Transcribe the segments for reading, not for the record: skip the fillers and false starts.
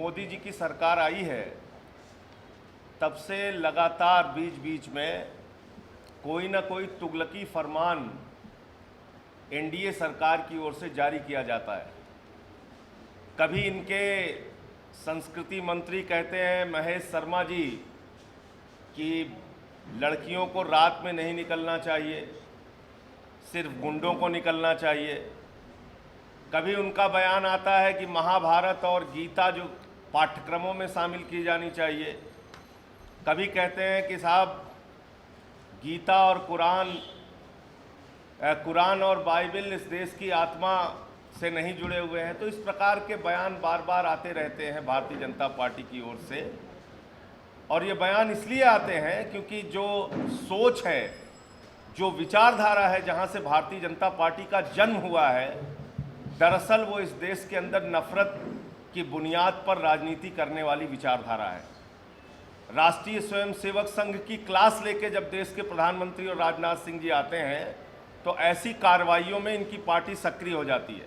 मोदी जी की सरकार आई है तब से लगातार बीच बीच में कोई ना कोई तुगलकी फरमान एनडीए सरकार की ओर से जारी किया जाता है। कभी इनके संस्कृति मंत्री कहते हैं महेश शर्मा जी कि लड़कियों को रात में नहीं निकलना चाहिए, सिर्फ गुंडों को निकलना चाहिए। कभी उनका बयान आता है कि महाभारत और गीता जो पाठ्यक्रमों में शामिल की जानी चाहिए। कभी कहते हैं कि साहब गीता और कुरान और बाइबल इस देश की आत्मा से नहीं जुड़े हुए हैं। तो इस प्रकार के बयान बार बार आते रहते हैं भारतीय जनता पार्टी की ओर से, और ये बयान इसलिए आते हैं क्योंकि जो सोच है, जो विचारधारा है, जहाँ से भारतीय जनता पार्टी का जन्म हुआ है, दरअसल वो इस देश के अंदर नफरत की बुनियाद पर राजनीति करने वाली विचारधारा है। राष्ट्रीय स्वयंसेवक संघ की क्लास लेके जब देश के प्रधानमंत्री और राजनाथ सिंह जी आते हैं तो ऐसी कार्रवाइयों में इनकी पार्टी सक्रिय हो जाती है।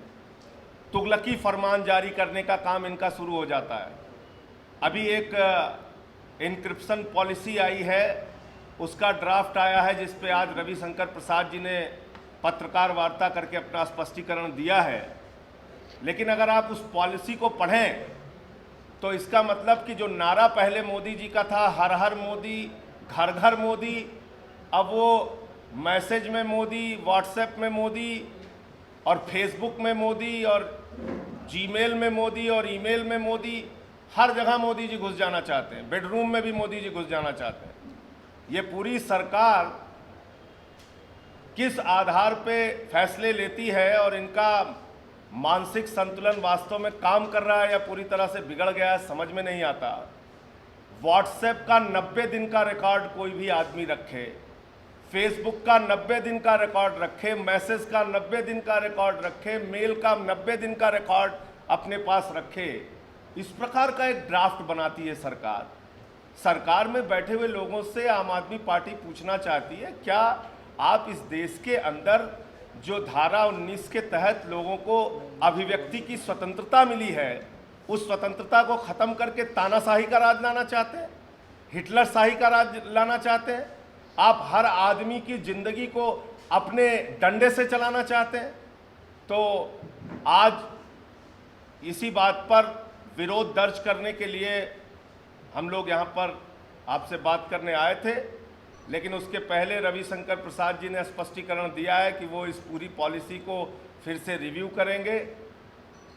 तुगलकी फरमान जारी करने का काम इनका शुरू हो जाता है। अभी एक इनक्रिप्शन पॉलिसी आई है, उसका ड्राफ्ट आया है जिस पे आज रविशंकर प्रसाद जी ने पत्रकार वार्ता करके अपना स्पष्टीकरण दिया है। लेकिन अगर आप उस पॉलिसी को पढ़ें तो इसका मतलब कि जो नारा पहले मोदी जी का था, हर हर मोदी, घर घर मोदी, अब वो मैसेज में मोदी, व्हाट्सएप में मोदी और फेसबुक में मोदी और जीमेल में मोदी और ईमेल में मोदी, हर जगह मोदी जी घुस जाना चाहते हैं। बेडरूम में भी मोदी जी घुस जाना चाहते हैं। ये पूरी सरकार किस आधार पे फैसले लेती है और इनका मानसिक संतुलन वास्तव में काम कर रहा है या पूरी तरह से बिगड़ गया है, समझ में नहीं आता। व्हाट्सएप का 90 दिन का रिकॉर्ड कोई भी आदमी रखे, फेसबुक का 90 दिन का रिकॉर्ड रखे, मैसेज का 90 दिन का रिकॉर्ड रखे, मेल का 90 दिन का रिकॉर्ड अपने पास रखे, इस प्रकार का एक ड्राफ्ट बनाती है सरकार। सरकार में बैठे हुए लोगों से आम आदमी पार्टी पूछना चाहती है, क्या आप इस देश के अंदर जो धारा 19 के तहत लोगों को अभिव्यक्ति की स्वतंत्रता मिली है, उस स्वतंत्रता को खत्म करके तानाशाही का राज लाना चाहते हैं, हिटलर शाही का राज लाना चाहते हैं? आप हर आदमी की जिंदगी को अपने डंडे से चलाना चाहते हैं? तो आज इसी बात पर विरोध दर्ज करने के लिए हम लोग यहाँ पर आपसे बात करने आए थे। लेकिन उसके पहले रविशंकर प्रसाद जी ने स्पष्टीकरण दिया है कि वो इस पूरी पॉलिसी को फिर से रिव्यू करेंगे,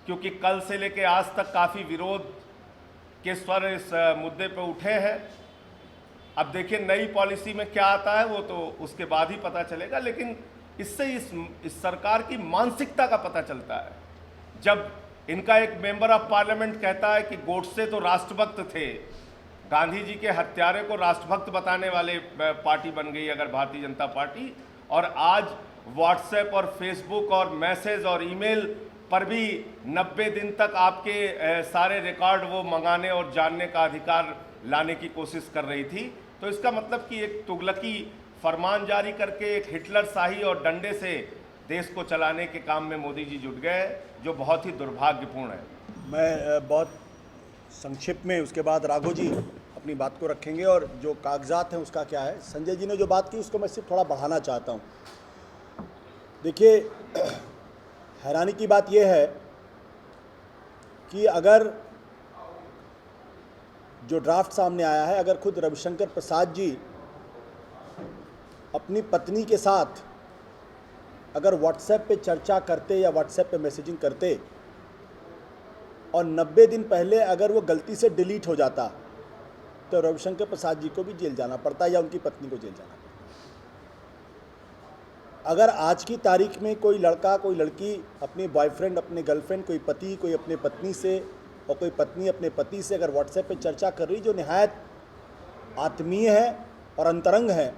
क्योंकि कल से लेकर आज तक काफ़ी विरोध के स्वर इस मुद्दे पर उठे हैं। अब देखिए नई पॉलिसी में क्या आता है, वो तो उसके बाद ही पता चलेगा। लेकिन इससे इस सरकार की मानसिकता का पता चलता है। जब इनका एक मेंबर ऑफ पार्लियामेंट कहता है कि गोडसे तो राष्ट्रभक्त थे, गांधी जी के हत्यारे को राष्ट्रभक्त बताने वाले पार्टी बन गई अगर भारतीय जनता पार्टी, और आज व्हाट्सएप और फेसबुक और मैसेज और ईमेल पर भी 90 दिन तक आपके सारे रिकॉर्ड वो मंगाने और जानने का अधिकार लाने की कोशिश कर रही थी। तो इसका मतलब कि एक तुगलकी फरमान जारी करके एक हिटलर शाही और डंडे से देश को चलाने के काम में मोदी जी जुट गए, जो बहुत ही दुर्भाग्यपूर्ण है। मैं बहुत संक्षिप्त में उसके बाद राघव जी अपनी बात को रखेंगे और जो कागजात हैं उसका क्या है। संजय जी ने जो बात की उसको मैं सिर्फ थोड़ा बढ़ाना चाहता हूँ। देखिए, हैरानी की बात यह है कि अगर जो ड्राफ्ट सामने आया है, अगर खुद रविशंकर प्रसाद जी अपनी पत्नी के साथ अगर व्हाट्सएप पे चर्चा करते या व्हाट्सएप पे मैसेजिंग करते और 90 दिन पहले अगर वो गलती से डिलीट हो जाता तो रविशंकर प्रसाद जी को भी जेल जाना पड़ता या उनकी पत्नी को जेल जाना पड़ता। अगर आज की तारीख में कोई लड़का, कोई लड़की अपने बॉयफ्रेंड, अपने गर्लफ्रेंड, कोई पति, कोई अपने पत्नी से और कोई पत्नी अपने पति से अगर व्हाट्सएप पे चर्चा कर रही जो निहायत आत्मीय है और अंतरंग है,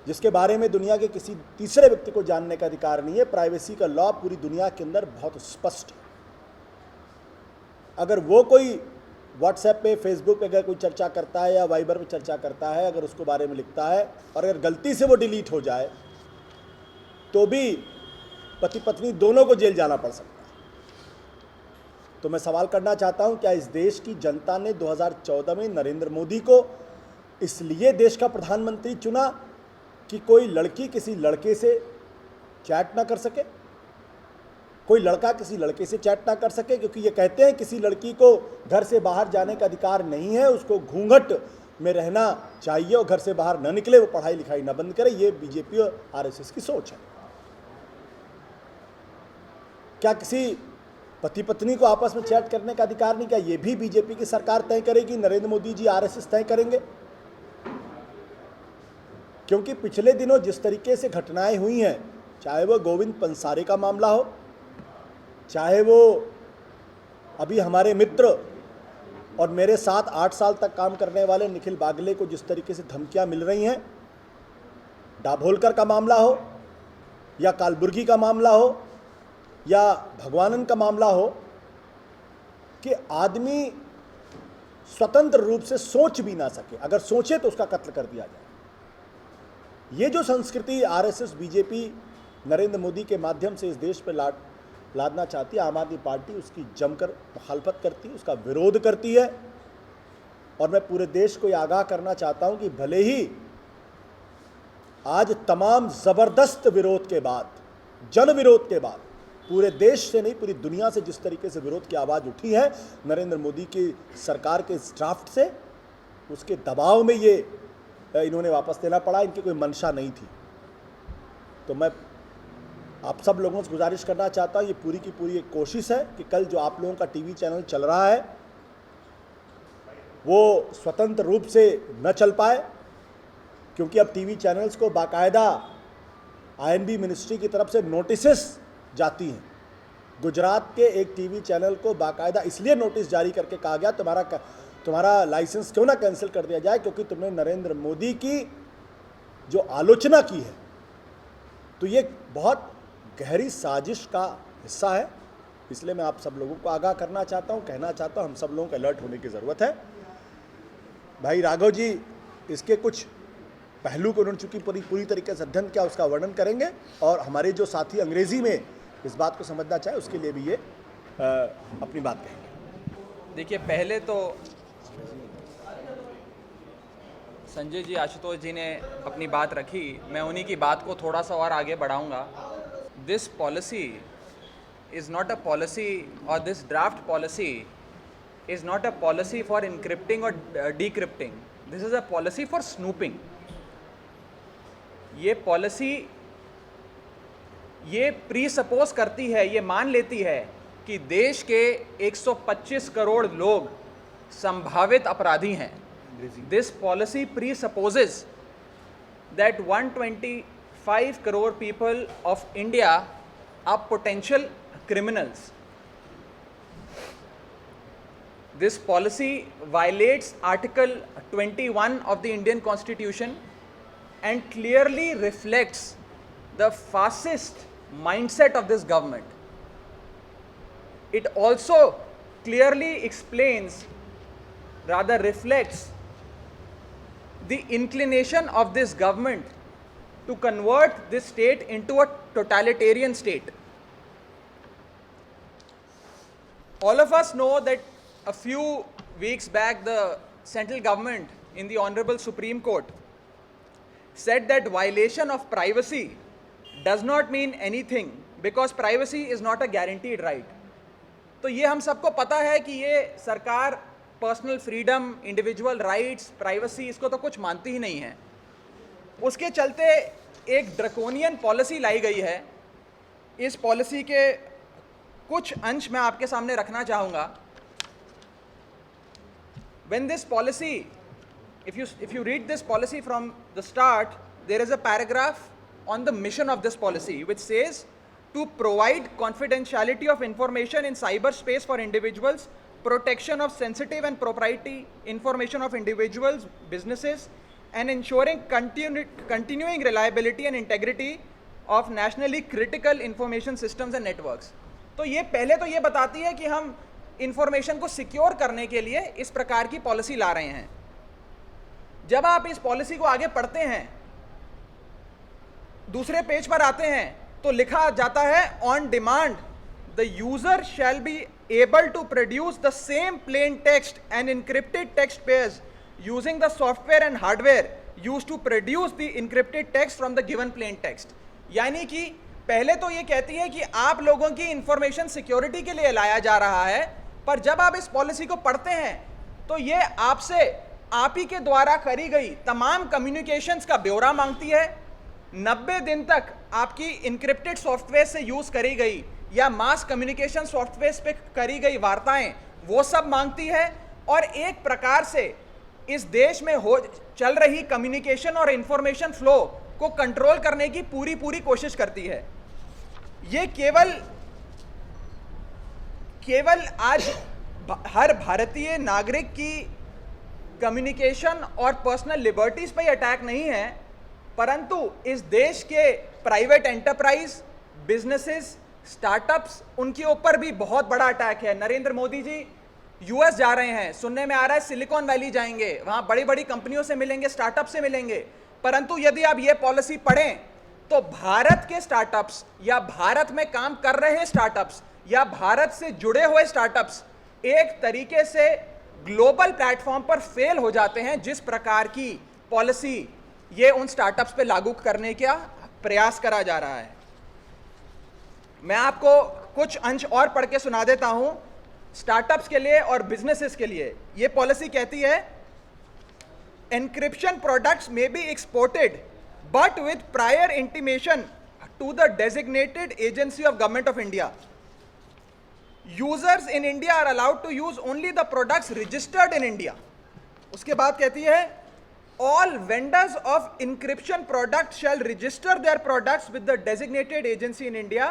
जिसके बारे में दुनिया के किसी तीसरे व्यक्ति को जानने का अधिकार नहीं है, प्राइवेसी का लॉ पूरी दुनिया के अंदर बहुत स्पष्ट है। अगर वो कोई व्हाट्सएप पे, फेसबुक पे अगर कोई चर्चा करता है या वाइबर पे चर्चा करता है, अगर उसको बारे में लिखता है और अगर गलती से वो डिलीट हो जाए तो भी पति पत्नी दोनों को जेल जाना पड़ सकता है। तो मैं सवाल करना चाहता हूं, क्या इस देश की जनता ने 2014 में नरेंद्र मोदी को इसलिए देश का प्रधानमंत्री चुना कि कोई लड़की किसी लड़के से चैट ना कर सके, कोई लड़का किसी लड़के से चैट ना कर सके? क्योंकि ये कहते हैं किसी लड़की को घर से बाहर जाने का अधिकार नहीं है, उसको घूंघट में रहना चाहिए और घर से बाहर न निकले, वो पढ़ाई लिखाई ना बंद करे। ये बीजेपी और आरएसएस की सोच है। क्या किसी पति पत्नी को आपस में चैट करने का अधिकार नहीं? क्या ये भी बीजेपी की सरकार तय करेगी, नरेंद्र मोदी जी आरएसएस तय करेंगे? क्योंकि पिछले दिनों जिस तरीके से घटनाएं हुई हैं, चाहे वो गोविंद पंसारे का मामला हो, चाहे वो अभी हमारे मित्र और मेरे साथ 8 साल तक काम करने वाले निखिल बागले को जिस तरीके से धमकियां मिल रही हैं, दाभोलकर का मामला हो या कालबुर्गी का मामला हो या भगवानन का मामला हो, कि आदमी स्वतंत्र रूप से सोच भी ना सके, अगर सोचे तो उसका कत्ल कर दिया जाए। ये जो संस्कृति आरएसएस बीजेपी नरेंद्र मोदी के माध्यम से इस देश पर लादना चाहती है, आम आदमी पार्टी उसकी जमकर मुखालफत करती है, उसका विरोध करती है। और मैं पूरे देश को ये आगाह करना चाहता हूं कि भले ही आज तमाम ज़बरदस्त विरोध के बाद, जन विरोध के बाद, पूरे देश से नहीं पूरी दुनिया से जिस तरीके से विरोध की आवाज़ उठी है नरेंद्र मोदी की सरकार के इस ड्राफ्ट से, उसके दबाव में ये इन्होंने वापस लेना पड़ा, इनकी कोई मंशा नहीं थी। तो मैं आप सब लोगों से गुजारिश करना चाहता हूँ, ये पूरी की पूरी एक कोशिश है कि कल जो आप लोगों का टीवी चैनल चल रहा है वो स्वतंत्र रूप से न चल पाए, क्योंकि अब टीवी चैनल्स को बाकायदा आईएनबी मिनिस्ट्री की तरफ से नोटिसेस जाती हैं। गुजरात के एक टीवी चैनल को बाकायदा इसलिए नोटिस जारी करके कहा गया तुम्हारा लाइसेंस क्यों ना कैंसिल कर दिया जाए, क्योंकि तुमने नरेंद्र मोदी की जो आलोचना की है, तो ये बहुत गहरी साजिश का हिस्सा है। इसलिए मैं आप सब लोगों को आगाह करना चाहता हूं, कहना चाहता हूं, हम सब लोगों को अलर्ट होने की ज़रूरत है। भाई राघव जी इसके कुछ पहलू को उन्होंने चूंकि पूरी तरीके से अध्ययन किया, उसका वर्णन करेंगे, और हमारे जो साथी अंग्रेज़ी में इस बात को समझना चाहे उसके लिए भी ये अपनी बात कहेंगे। देखिए, पहले तो संजय जी, आशुतोष जी ने अपनी बात रखी, मैं उन्हीं की बात को थोड़ा सा और आगे बढ़ाऊंगा। This policy is not a policy, और this draft policy is not a policy for encrypting और decrypting, this is a policy for snooping. ये पॉलिसी ये प्री सपोज करती है, ये मान लेती है कि देश के 125 करोड़ लोग संभावित अपराधी हैं। This policy presupposes that 125 crore people of India are potential criminals. This policy violates Article 21 of the Indian Constitution and clearly reflects the fascist mindset of this government. It also clearly explains, rather reflects, the inclination of this government to convert this state into a totalitarian state. All of us know that a few weeks back the central government in the Honorable Supreme Court said that violation of privacy does not mean anything because privacy is not a guaranteed right. तो ये हम सबको पता है कि ये सरकार personal freedom, individual rights, privacy, इसको तो कुछ मानती ही नहीं है। उसके चलते एक ड्रकोनियन पॉलिसी लाई गई है। इस पॉलिसी के कुछ अंश मैं आपके सामने रखना चाहूँगा। When this policy, if you read this policy from the start, there is a paragraph on the mission of this policy which says to provide confidentiality of information in cyberspace for individuals, protection of sensitive and proprietary information of individuals, businesses, and ensuring continuing reliability and integrity of nationally critical information systems and networks. तो ये पहले तो ये बताती है कि हम information को सिक्योर करने के लिए इस प्रकार की पॉलिसी ला रहे हैं। जब आप इस पॉलिसी को आगे पढ़ते हैं, दूसरे पेज पर आते हैं, तो लिखा जाता है on demand the user shall be able to produce the same plain text and encrypted text pairs using the software and hardware used to produce the encrypted text from the given plain text. यानी कि पहले तो ये कहती है कि आप लोगों की इंफॉर्मेशन सिक्योरिटी के लिए लाया जा रहा है, पर जब आप इस पॉलिसी को पढ़ते हैं तो ये आपसे आप ही के द्वारा करी गई तमाम कम्युनिकेशंस का ब्यौरा मांगती है। 90 दिन तक आपकी इंक्रिप्टेड सॉफ्टवेयर से यूज करी गई या मास कम्युनिकेशन सॉफ्टवेयर पे करी गई वार्ताएं वो सब मांगती है, और एक प्रकार से इस देश में चल रही कम्युनिकेशन और इंफॉर्मेशन फ्लो को कंट्रोल करने की पूरी कोशिश करती है। ये केवल आज हर भारतीय नागरिक की कम्युनिकेशन और पर्सनल लिबर्टीज पे अटैक नहीं है, परंतु इस देश के प्राइवेट एंटरप्राइज, बिजनेसेस, स्टार्टअप्स, उनके ऊपर भी बहुत बड़ा अटैक है। नरेंद्र मोदी जी यूएस जा रहे हैं, सुनने में आ रहा है सिलिकॉन वैली जाएंगे, वहां बड़ी बड़ी कंपनियों से मिलेंगे, स्टार्टअप से मिलेंगे, परंतु यदि आप ये पॉलिसी पढ़ें तो भारत के स्टार्टअप्स या भारत में काम कर रहे स्टार्टअप्स या भारत से जुड़े हुए स्टार्टअप्स एक तरीके से ग्लोबल प्लेटफॉर्म पर फेल हो जाते हैं, जिस प्रकार की पॉलिसी ये उन स्टार्टअप्स पे लागू करने का प्रयास करा जा रहा है। मैं आपको कुछ अंश और पढ़ के सुना देता हूं स्टार्टअप्स के लिए और बिजनेसेस के लिए। ये पॉलिसी कहती है, एनक्रिप्शन प्रोडक्ट्स में be exported but with prior intimation to the designated agency of government of India. Users in India are allowed to use only the products registered in India. उसके बाद कहती है, all vendors of encryption products shall register their products with the designated agency in India.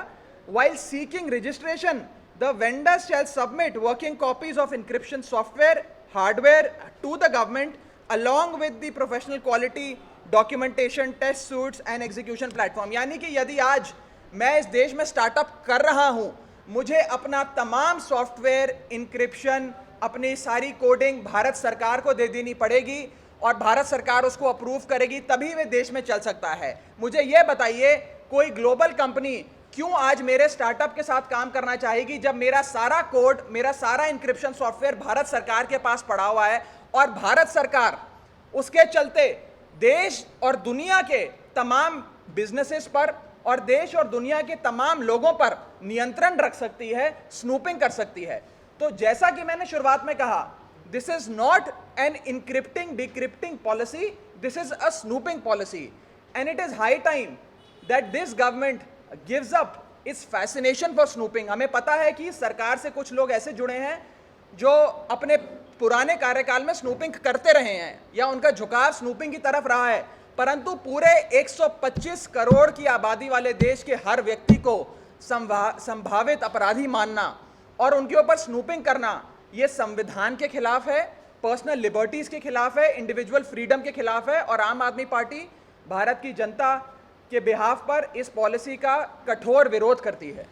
While seeking registration, the vendors shall submit working copies of encryption software, hardware to the government along with the professional quality documentation, test suites and execution platform. यानी कि यदि आज मैं इस देश में startup कर रहा हूं, मुझे अपना तमाम सॉफ्टवेयर, इंक्रिप्शन, अपनी सारी कोडिंग भारत सरकार को दे देनी पड़ेगी और भारत सरकार उसको अप्रूव करेगी, तभी वे देश में चल सकता है। मुझे यह बताइए, कोई ग्लोबल कंपनी क्यों आज मेरे स्टार्टअप के साथ काम करना चाहेगी जब मेरा सारा कोड, मेरा सारा इंक्रिप्शन सॉफ्टवेयर भारत सरकार के पास पड़ा हुआ है और भारत सरकार उसके चलते देश और दुनिया के तमाम बिजनेसेस पर और देश और दुनिया के तमाम लोगों पर नियंत्रण रख सकती है, स्नूपिंग कर सकती है। तो जैसा कि मैंने शुरुआत में कहा, this is not an encrypting decrypting policy, this is a snooping policy, and it is high time that this government gives up its fascination for snooping. हमें पता है कि सरकार से कुछ लोग ऐसे जुड़े हैं जो अपने पुराने कार्यकाल में स्नूपिंग करते रहे हैं या उनका झुकाव स्नूपिंग की तरफ रहा है, परंतु पूरे 125 करोड़ की आबादी वाले देश के हर व्यक्ति को संभावित अपराधी मानना और उनके ऊपर स्नूपिंग करना, ये संविधान के खिलाफ है, पर्सनल लिबर्टीज के खिलाफ है, इंडिविजुअल फ्रीडम के खिलाफ है। और आम आदमी पार्टी भारत की जनता के बिहाफ पर इस पॉलिसी का कठोर विरोध करती है।